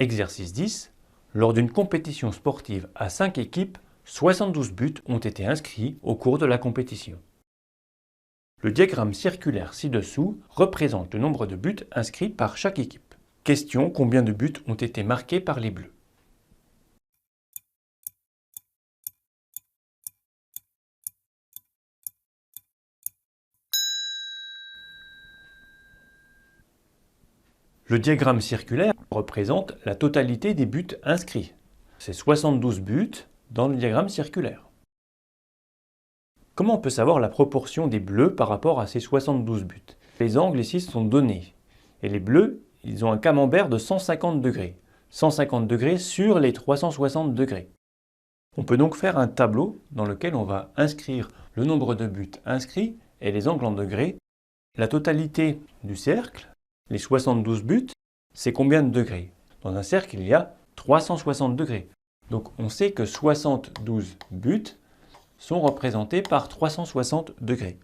Exercice 10. Lors d'une compétition sportive à 5 équipes, 72 buts ont été inscrits au cours de la compétition. Le diagramme circulaire ci-dessous représente le nombre de buts inscrits par chaque équipe. Question: combien de buts ont été marqués par les Bleus? Le diagramme circulaire représente la totalité des buts inscrits. C'est 72 buts dans le diagramme circulaire. Comment on peut savoir la proportion des bleus par rapport à ces 72 buts? Les angles ici sont donnés. Et les bleus, ils ont un camembert de 150 degrés. 150 degrés sur les 360 degrés. On peut donc faire un tableau dans lequel on va inscrire le nombre de buts inscrits et les angles en degrés. La totalité du cercle, les 72 buts, c'est combien de degrés? Dans un cercle, il y a 360 degrés. Donc on sait que 72 buts sont représentés par 360 degrés.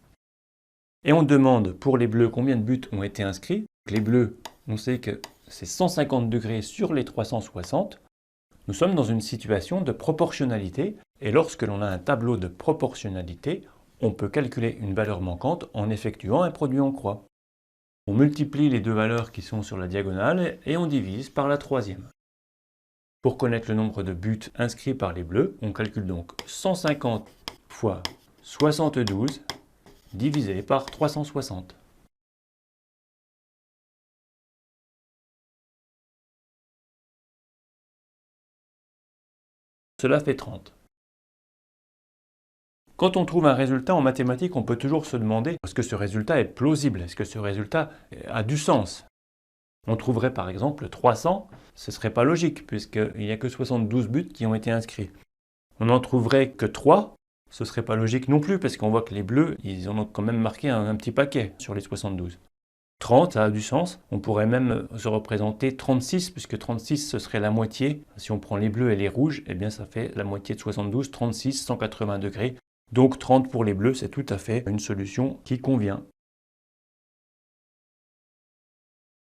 Et on demande pour les bleus combien de buts ont été inscrits. Les bleus, on sait que c'est 150 degrés sur les 360. Nous sommes dans une situation de proportionnalité. Et lorsque l'on a un tableau de proportionnalité, on peut calculer une valeur manquante en effectuant un produit en croix. On multiplie les deux valeurs qui sont sur la diagonale et on divise par la troisième. Pour connaître le nombre de buts inscrits par les bleus, on calcule donc 150 fois 72 divisé par 360. Cela fait 30. Quand on trouve un résultat en mathématiques, on peut toujours se demander est-ce que ce résultat est plausible? Est-ce que ce résultat a du sens? On trouverait par exemple 300, ce ne serait pas logique puisqu'il n'y a que 72 buts qui ont été inscrits. On n'en trouverait que 3, ce ne serait pas logique non plus parce qu'on voit que les bleus, ils en ont quand même marqué un petit paquet sur les 72. 30, ça a du sens. On pourrait même se représenter 36 puisque 36 ce serait la moitié. Si on prend les bleus et les rouges, eh bien ça fait la moitié de 72, 36, 180 degrés. Donc 30 pour les bleus, c'est tout à fait une solution qui convient.